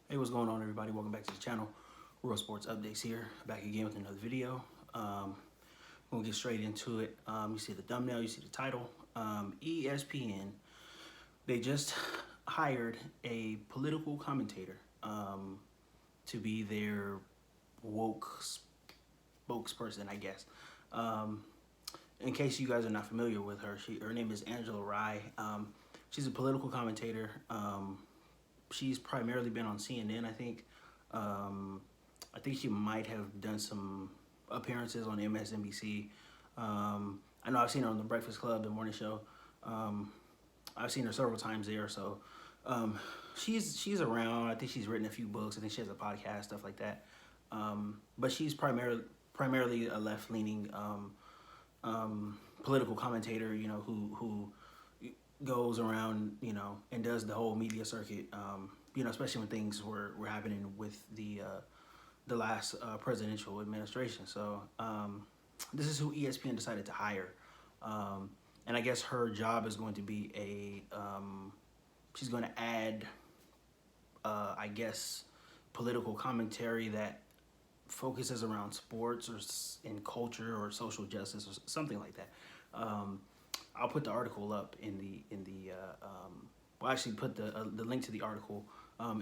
Hey, what's going on, everybody? Welcome back to the channel. World Sports Updates here, back again with another video. We'll get straight into it. You see the thumbnail, you see the title. ESPN, they just hired a political commentator to be their woke spokesperson, I guess. In case you guys are not familiar with her, her name is Angela Rye. She's a political commentator. She's primarily been on CNN, I think. I think she might have done some appearances on MSNBC. I know I've seen her on the Breakfast Club, the morning show. I've seen her several times there. So she's around. I think she's written a few books. I think she has a podcast, stuff like that. But she's primarily a left-leaning political commentator, you know, who goes around, you know, and does the whole media circuit, you know, especially when things were happening with the last presidential administration. So this is who ESPN decided to hire. And I guess her job is going to be she's going to add, I guess, political commentary that focuses around sports or in culture or social justice or something like that. I'll put the article up in the well, actually put the link to the article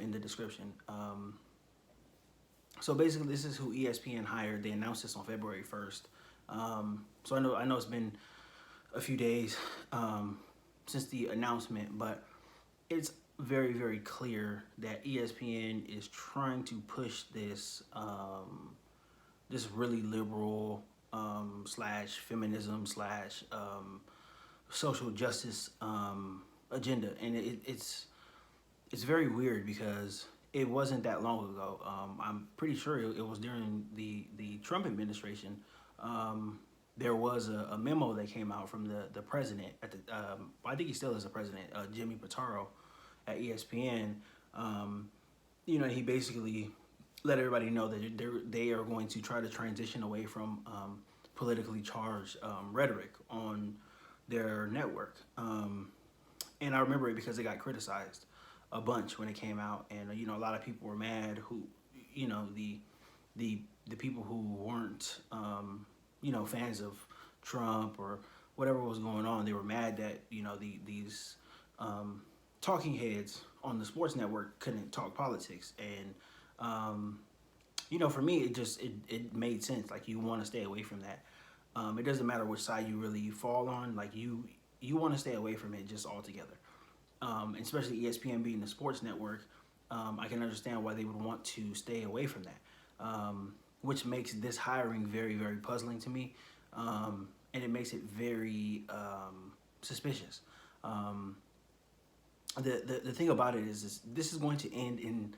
in the description. So basically, this is who ESPN hired. They announced this on February 1st. So I know it's been a few days since the announcement, but it's very, very clear that ESPN is trying to push this this really liberal slash feminism slash social justice agenda, and it's very weird because it wasn't that long ago. I'm pretty sure it was during the Trump administration. There was a memo that came out from the president at the I think he still is the president, Jimmy Pitaro at ESPN. You know, he basically let everybody know that they are going to try to transition away from politically charged rhetoric on their network. And I remember it because it got criticized a bunch when it came out, and you know, a lot of people were mad. Who, you know, the people who weren't you know, fans of Trump or whatever was going on, they were mad that, you know, these talking heads on the sports network couldn't talk politics. And you know, for me, it made sense. Like, you want to stay away from that. It doesn't matter which side you really fall on. Like, you want to stay away from it just altogether. Especially ESPN being the sports network, I can understand why they would want to stay away from that, which makes this hiring very, very puzzling to me, and it makes it very suspicious. The thing about it is this is going to end in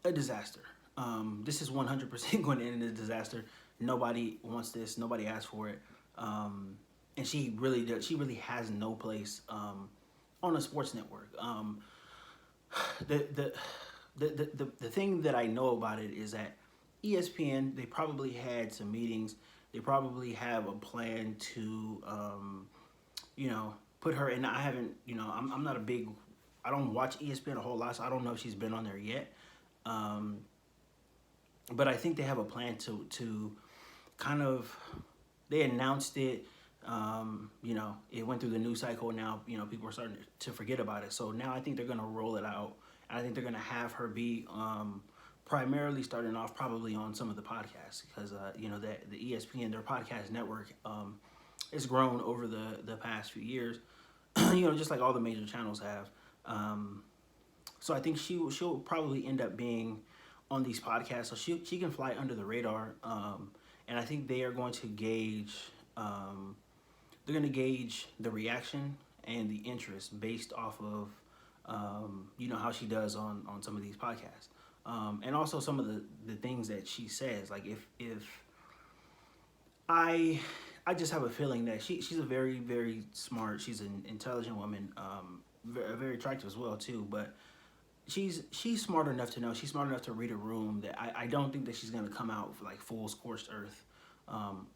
a disaster. This is 100% going to end in a disaster. Nobody wants this. Nobody asked for it. And she really does. She really has no place on a sports network. The thing that I know about it is that ESPN, they probably had some meetings. They probably have a plan to, you know, put her in. I haven't, you know, I'm not a big, I don't watch ESPN a whole lot, so I don't know if she's been on there yet. But I think they have a plan to kind of, they announced it. You know, it went through the news cycle. Now, you know, people are starting to forget about it. So now I think they're going to roll it out. And I think they're going to have her be primarily starting off probably on some of the podcasts, because, you know, the ESPN, their podcast network, has grown over the past few years, you know, just like all the major channels have. So I think she'll probably end up being on these podcasts, so she can fly under the radar. And I think they are going to gauge, they're going to gauge the reaction and the interest based off of, you know, how she does on some of these podcasts. And also some of the things that she says. Like, if I just have a feeling that she's a very, very smart, she's an intelligent woman, very, very attractive as well too, but she's smart enough to know, she's smart enough to read a room, that I don't think that she's going to come out like full scorched earth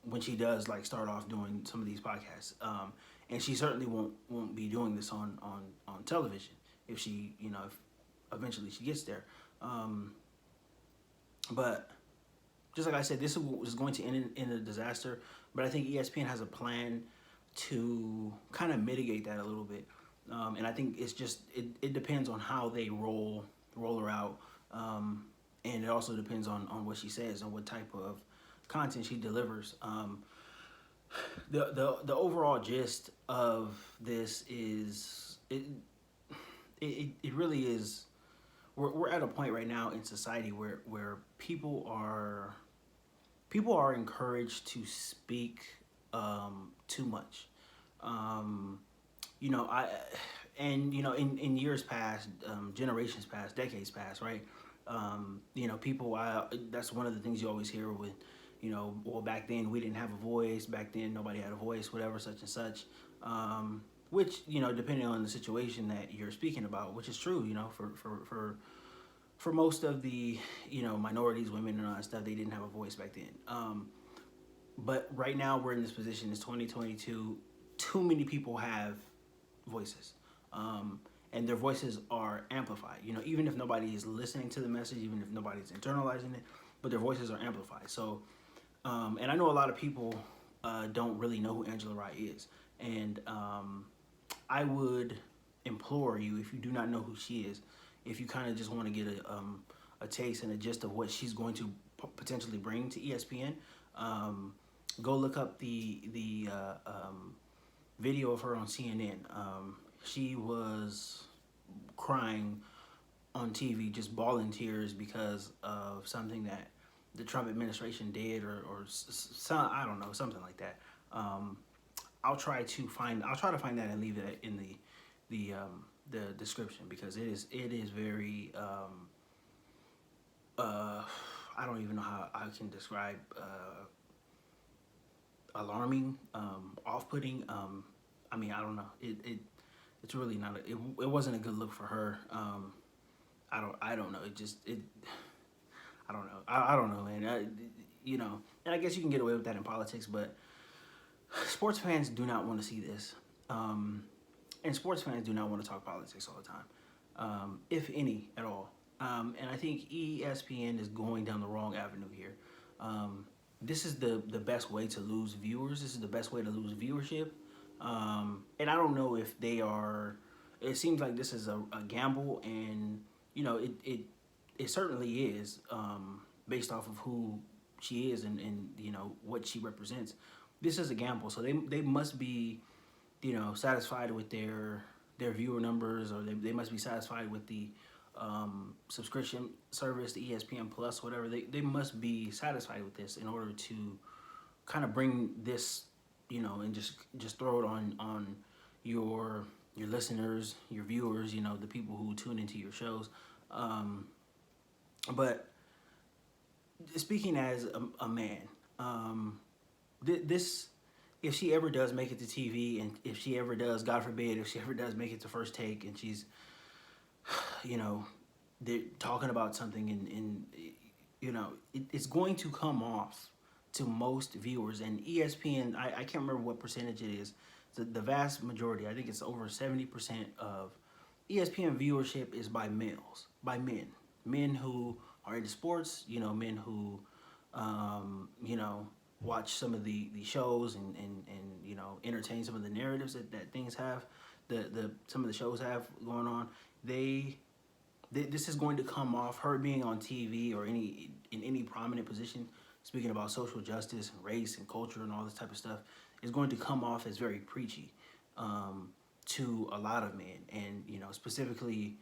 when she does like start off doing some of these podcasts. And she certainly won't be doing this on television if she, you know, if eventually she gets there. Um, but just like I said, this is going to end in a disaster. But I think ESPN has a plan to kind of mitigate that a little bit. And I think it's just it depends on how they roll her out, and it also depends on what she says and what type of content she delivers. The overall gist of this is it really is. We're at a point right now in society where people are encouraged to speak too much. Um, you know, I and you know in years past, generations past, decades past, right? You know, people. That's one of the things you always hear with, you know, well, back then we didn't have a voice. Back then nobody had a voice. Whatever, such and such. Which, you know, depending on the situation that you're speaking about, which is true. You know, for most of the, you know, minorities, women, and all that stuff, they didn't have a voice back then. But right now we're in this position. It's 2022. Too many people have voices, and their voices are amplified. You know, even if nobody is listening to the message, even if nobody's internalizing it, but their voices are amplified. So, and I know a lot of people don't really know who Angela Rye is, and I would implore you, if you do not know who she is, if you kind of just want to get a taste and a gist of what she's going to potentially bring to ESPN, go look up the video of her on CNN. She was crying on TV, just bawling tears because of something that the Trump administration did, or some, I don't know, something like that. I'll try to find that and leave it in the description, because it is very I don't even know how I can describe alarming, off-putting. I mean, I don't know. It's really not. It wasn't a good look for her. I don't know. I don't know. I don't know, man. You know, and I guess you can get away with that in politics, but sports fans do not want to see this. And sports fans do not want to talk politics all the time, if any at all. And I think ESPN is going down the wrong avenue here. This is the best way to lose viewers. This is the best way to lose viewership. And I don't know if they are. It seems like this is a gamble, and you know it certainly is, based off of who she is, and you know what she represents. This is a gamble, so they must be, you know, satisfied with their viewer numbers, or they must be satisfied with the subscription service, the ESPN Plus, whatever. They must be satisfied with this in order to kind of bring this, you know, and just throw it on your listeners, your viewers, you know, the people who tune into your shows. But speaking as a man, this, if she ever does make it to TV, and if she ever does, God forbid, if she ever does make it to First Take, and she's, you know, they're talking about something, and you know, it's going to come off to most viewers. And ESPN, I can't remember what percentage it is. The vast majority, I think it's over 70% of ESPN viewership is by men who are into sports, you know, men who, you know, watch some of the shows, and you know, entertain some of the narratives that things have, some of the shows have going on. This is going to come off, her being on TV or in any prominent position, speaking about social justice and race and culture and all this type of stuff, is going to come off as very preachy to a lot of men, and you know, specifically,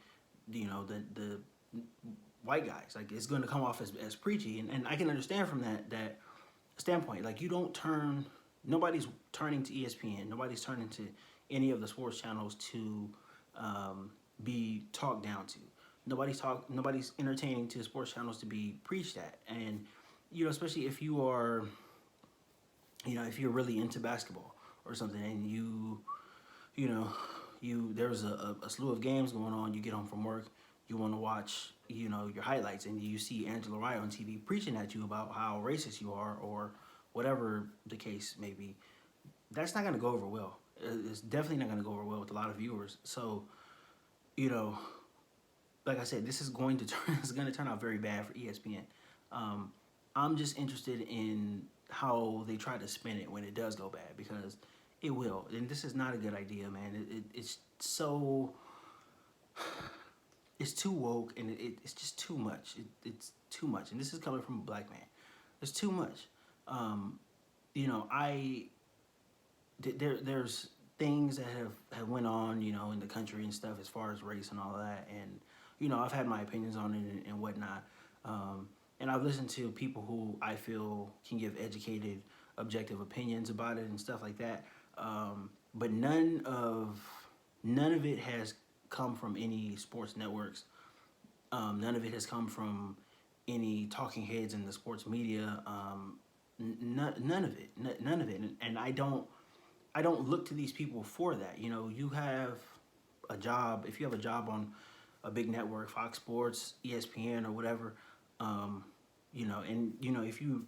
you know, the white guys. Like, it's going to come off as preachy, and I can understand from that standpoint. Like, nobody's turning to ESPN, nobody's turning to any of the sports channels to be talked down to. Nobody's entertaining to sports channels to be preached at. And you know, especially if you are, you know, if you're really into basketball or something, and you know, there's a slew of games going on, you get home from work, you want to watch, you know, your highlights, and you see Angela Rye on TV preaching at you about how racist you are, or whatever the case may be. That's not going to go over well. It's definitely not going to go over well with a lot of viewers. So, you know, like I said, this is going to turn it's going to turn out very bad for ESPN. Um, I'm just interested in how they try to spin it when it does go bad, because it will. And this is not a good idea, man. It's so it's too woke, and it's just too much. It's too much, and this is coming from a black man. It's too much. Um, you know, there's things that have went on, you know, in the country and stuff as far as race and all of that, and you know, I've had my opinions on it and whatnot, and I've listened to people who I feel can give educated, objective opinions about it and stuff like that, but none of it has come from any sports networks. None of it has come from any talking heads in the sports media. None of it, none of it, and I don't look to these people for that. You know, you have a job. If you have a job on a big network, Fox Sports, ESPN, or whatever, you know, and you know, if you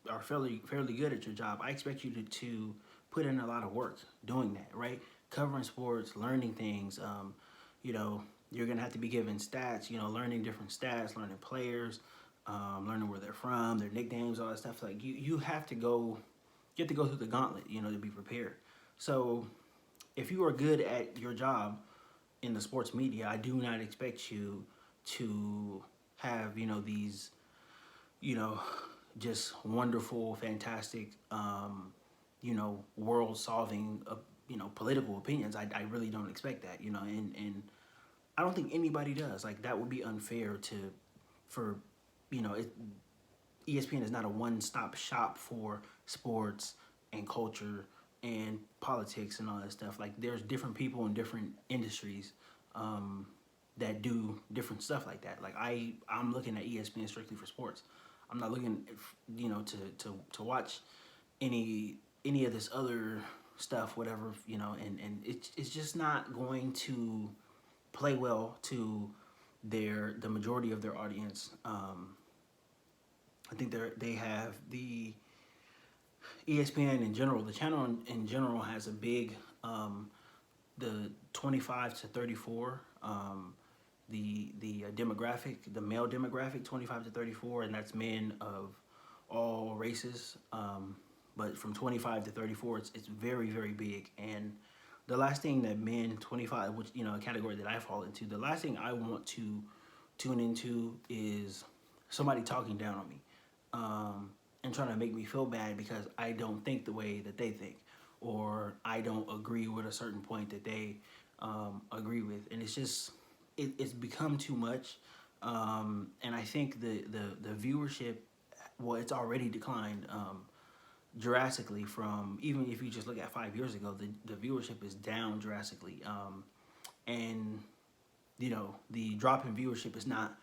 are fairly good at your job, I expect you to put in a lot of work doing that, right? Covering sports, learning things. You know, you're gonna have to be given stats. You know, learning different stats, learning players, learning where they're from, their nicknames, all that stuff. Like you have to go. You have to go through the gauntlet, you know, to be prepared. So, if you are good at your job in the sports media, I do not expect you to have, you know, these, you know, just wonderful, fantastic, you know, world solving, you know, political opinions. I really don't expect that, you know, and I don't think anybody does. Like, that would be unfair for, you know, ESPN is not a one-stop shop for sports and culture and politics and all that stuff. Like, there's different people in different industries that do different stuff like that. Like, I'm looking at ESPN strictly for sports. I'm not looking, you know, to watch any of this other stuff, whatever, you know, and it's just not going to play well to the majority of their audience. I think they have the ESPN in general. The channel in general has a big the 25 to 34 the demographic, the male demographic, 25 to 34, and that's men of all races. But from 25 to 34, it's very very big. And the last thing that men 25, which, you know, a category that I fall into, the last thing I want to tune into is somebody talking down on me, and trying to make me feel bad because I don't think the way that they think, or I don't agree with a certain point that they agree with, and it's just it's become too much, and I think the viewership, well, it's already declined drastically from, even if you just look at 5 years ago, the viewership is down drastically, and you know, the drop in viewership is not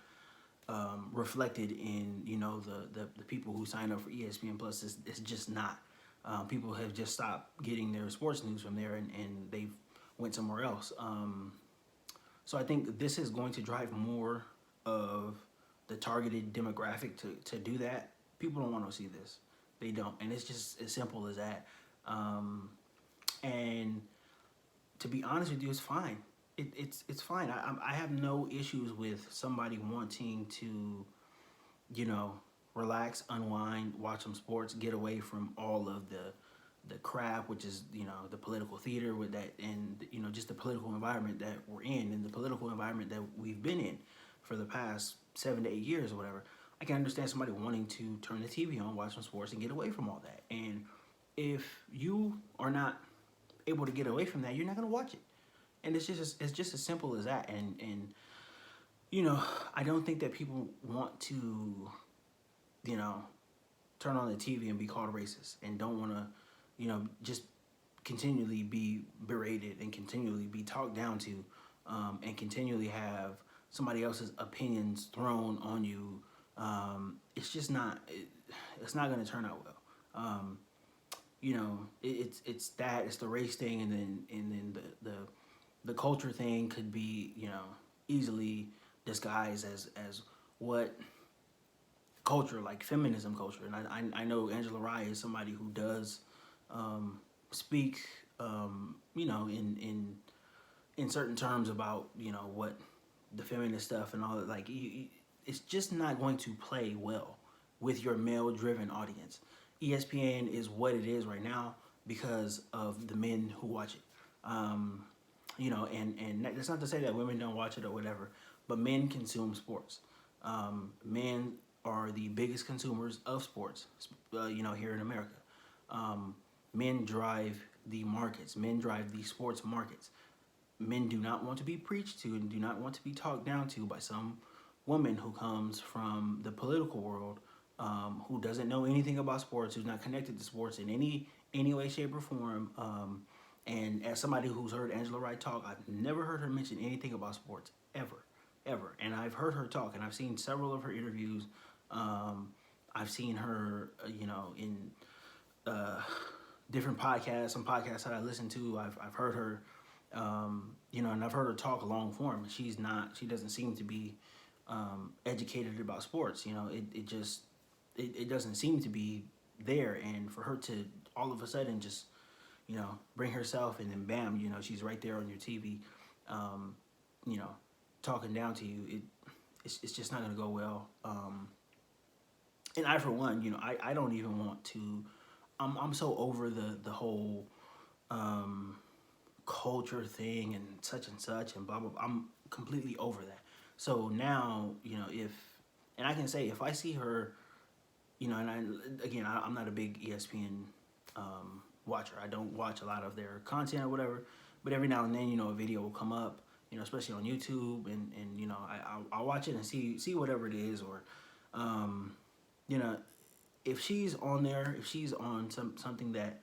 reflected in, you know, the people who sign up for ESPN Plus. It's just not. People have just stopped getting their sports news from there, and they've went somewhere else. So I think this is going to drive more of the targeted demographic to do that. People don't want to see this. They don't, and it's just as simple as that. And to be honest with you, it's fine. It's fine. I have no issues with somebody wanting to, you know, relax, unwind, watch some sports, get away from all of the crap, which is, you know, the political theater with that, and, you know, just the political environment that we're in, and the political environment that we've been in for the past 7 to 8 years or whatever. I can understand somebody wanting to turn the TV on, watch some sports, and get away from all that. And if you are not able to get away from that, you're not going to watch it. And it's just as simple as that. And you know, I don't think that people want to, you know, turn on the TV and be called racist, and don't want to, you know, just continually be berated and continually be talked down to, and continually have somebody else's opinions thrown on you. It's just not. It's not going to turn out well. You know, it's that, it's the race thing, and then the culture thing could be, you know, easily disguised as what culture, like feminism culture. And I know Angela Rye is somebody who does speak, you know, in certain terms about, you know, what the feminist stuff and all that. Like, it's just not going to play well with your male-driven audience. ESPN is what it is right now because of the men who watch it. You know, and that's not to say that women don't watch it or whatever, but men consume sports. Men are the biggest consumers of sports, you know, here in America. Men drive the markets. Men drive the sports markets. Men do not want to be preached to and do not want to be talked down to by some woman who comes from the political world, who doesn't know anything about sports, who's not connected to sports in any way, shape, or form. And as somebody who's heard Angela Rye talk, I've never heard her mention anything about sports ever, ever. And I've heard her talk, and I've seen several of her interviews. I've seen her, you know, in different podcasts, some podcasts that I listen to. I've heard her, you know, and I've heard her talk long form. She doesn't seem to be educated about sports. You know, it doesn't seem to be there. And for her to all of a sudden just, you know, bring herself and then bam, you know, she's right there on your TV, you know, talking down to you. It's just not gonna go well. And I, for one, you know, I don't even want to. I'm so over the whole culture thing and such and blah blah blah. I'm completely over that. So now, you know, and I can say if I see her, you know, and I'm not a big ESPN watcher. I don't watch a lot of their content or whatever, but every now and then, you know, a video will come up, you know, especially on YouTube, and you know, I'll watch it and see whatever it is, or you know, if she's on there, if she's on something that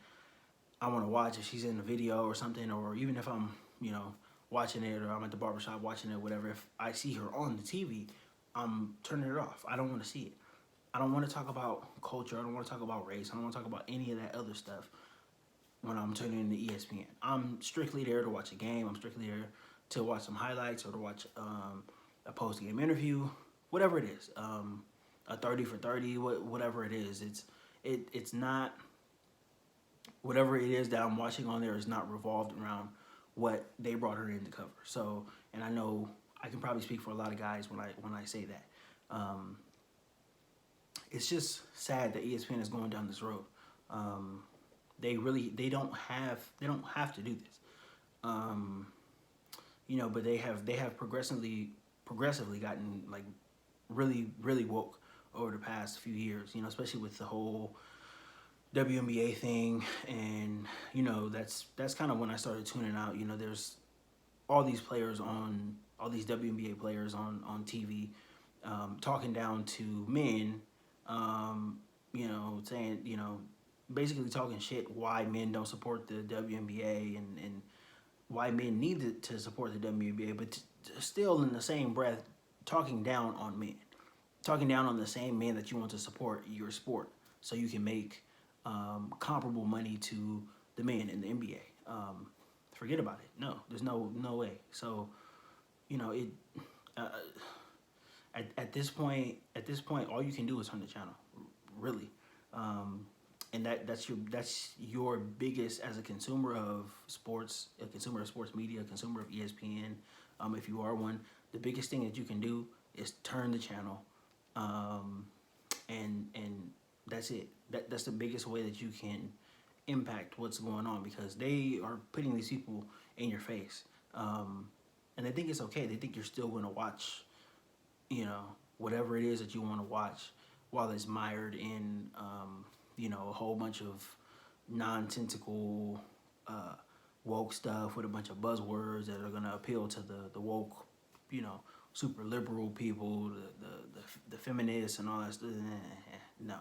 I want to watch, if she's in a video or something, or even if I'm, you know, watching it, or I'm at the barbershop watching it, whatever, if I see her on the TV, I'm turning it off. I don't want to see it. I don't want to talk about culture. I don't want to talk about race. I don't want to talk about any of that other stuff when I'm turning into ESPN. I'm strictly there to watch a game. I'm strictly there to watch some highlights or to watch a post-game interview, whatever it is, a 30 for 30, whatever it is. It's not, whatever it is that I'm watching on there is not revolved around what they brought her in to cover. So, and I know I can probably speak for a lot of guys when I say that. It's just sad that ESPN is going down this road. They don't have to do this. You know, but they have progressively gotten like really woke over the past few years, you know, especially with the whole WNBA thing. And you know, that's kind of when I started tuning out. You know, there's all these WNBA players on TV, talking down to men, you know, saying, you know, basically talking shit why men don't support the WNBA and why men need to support the WNBA, but still in the same breath talking down on men, talking down on the same men that you want to support your sport so you can make comparable money to the men in the NBA. Forget about it. No, there's no way. So, you know, at this point, all you can do is turn the channel, really. And that's your biggest, as a consumer of sports, a consumer of sports media, a consumer of ESPN. If you are one, the biggest thing that you can do is turn the channel, and that's it. That's the biggest way that you can impact what's going on, because they are putting these people in your face, and they think it's okay. They think you're still going to watch, you know, whatever it is that you want to watch, while it's mired in, you know, a whole bunch of nonsensical woke stuff with a bunch of buzzwords that are going to appeal to the woke, you know, super liberal people, the feminists and all that stuff. No.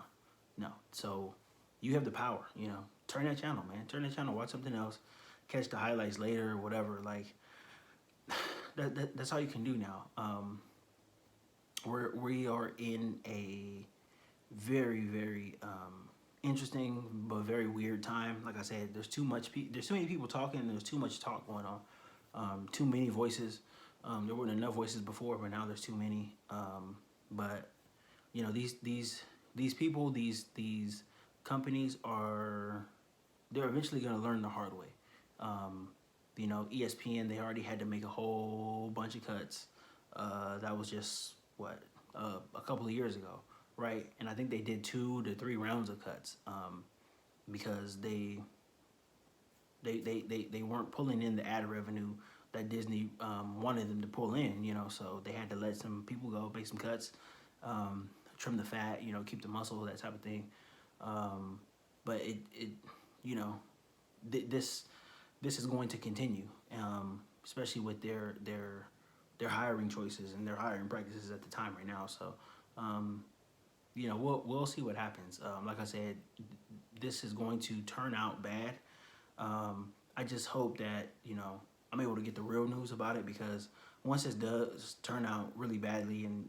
So you have the power, you know. Turn that channel, man. Turn that channel. Watch something else. Catch the highlights later or whatever. Like, that's all you can do now. We are in a very, very interesting but very weird time. Like I said, there's too many people talking, and there's too much talk going on. Too many voices. There weren't enough voices before, but now there's too many. But you know, these people, these companies they're eventually going to learn the hard way. You know, ESPN, they already had to make a whole bunch of cuts. That was just a couple of years ago, right? And I think they did 2 to 3 rounds of cuts, because they weren't pulling in the ad revenue that Disney wanted them to pull in, so they had to let some people go, make some cuts, trim the fat, keep the muscle, that type of thing. But you know, this is going to continue, especially with their hiring choices and their hiring practices at the time right now. So, we'll see what happens. Like I said, this is going to turn out bad. I just hope that I'm able to get the real news about it, because once this does turn out really badly and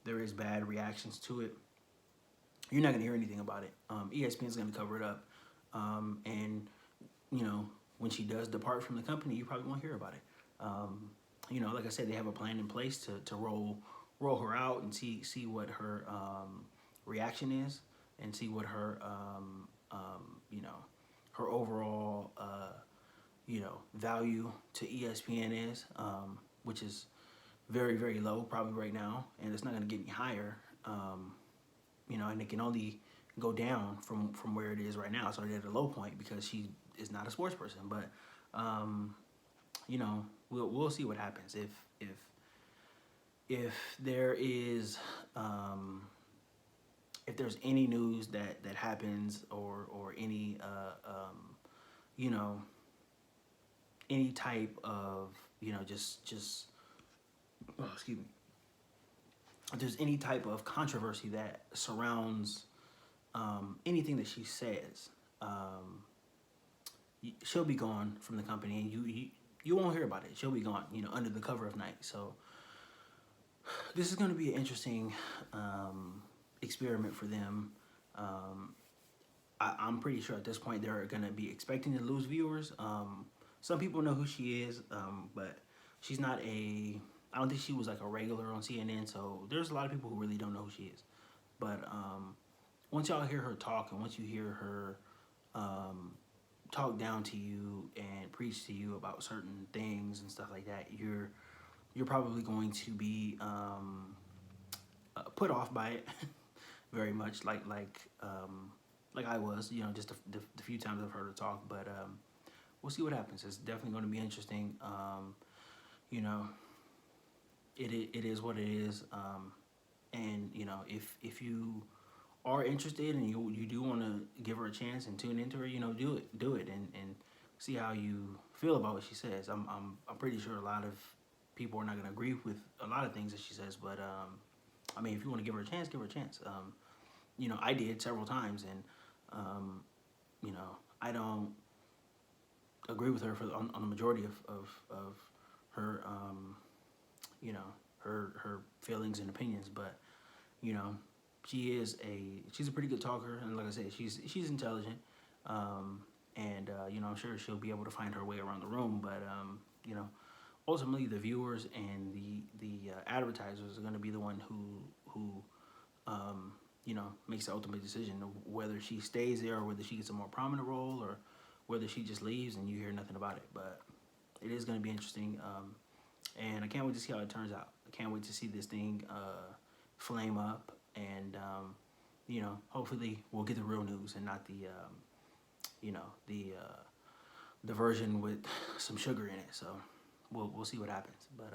there is bad reactions to it, you're not gonna hear anything about it. ESPN's gonna cover it up, and when she does depart from the company, you probably won't hear about it. Like I said, they have a plan in place to roll her out and see what her reaction is, and see what her her overall value to ESPN is, which is very, very low probably right now, and it's not going to get any higher. And it can only go down from where it is right now. So they're at a low point because she is not a sports person. But we'll see what happens if there is if there's any news that happens, or any any type of just excuse me, if there's any type of controversy that surrounds anything that she says, she'll be gone from the company, and you won't hear about it. She'll be gone, under the cover of night. So this is going to be an interesting experiment for them. I'm pretty sure at this point they're going to be expecting to lose viewers. Some people know who she is, but she's not I don't think she was like a regular on CNN, so there's a lot of people who really don't know who she is. But once y'all hear her talk, and once you hear her talk down to you and preach to you about certain things and stuff like that, you're probably going to be put off by it very much, like I was, just the few times I've heard her talk. But we'll see what happens. It's definitely going to be interesting. It is what it is. And if you are interested and you do want to give her a chance and tune into her, do it and see how you feel about what she says. I'm pretty sure a lot of people are not going to agree with a lot of things that she says, but if you want to give her a chance, give her a chance. I did several times, and I don't agree with her on the majority of her her feelings and opinions, but she's a pretty good talker, and like I said, she's intelligent, and I'm sure she'll be able to find her way around the room. But ultimately the viewers and the advertisers are going to be the one who makes the ultimate decision of whether she stays there, or whether she gets a more prominent role, or whether she just leaves and you hear nothing about it. But it is going to be interesting, and I can't wait to see how it turns out. I can't wait to see this thing flame up, and hopefully we'll get the real news and not the the version with some sugar in it. So we'll see what happens. But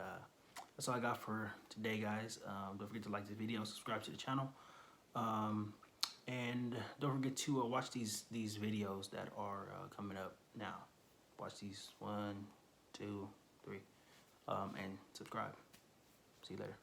that's all I got for today, guys. Don't forget to like the video, subscribe to the channel, and don't forget to watch these videos that are coming up now. Watch these 1, 2, 3, and subscribe. See you later.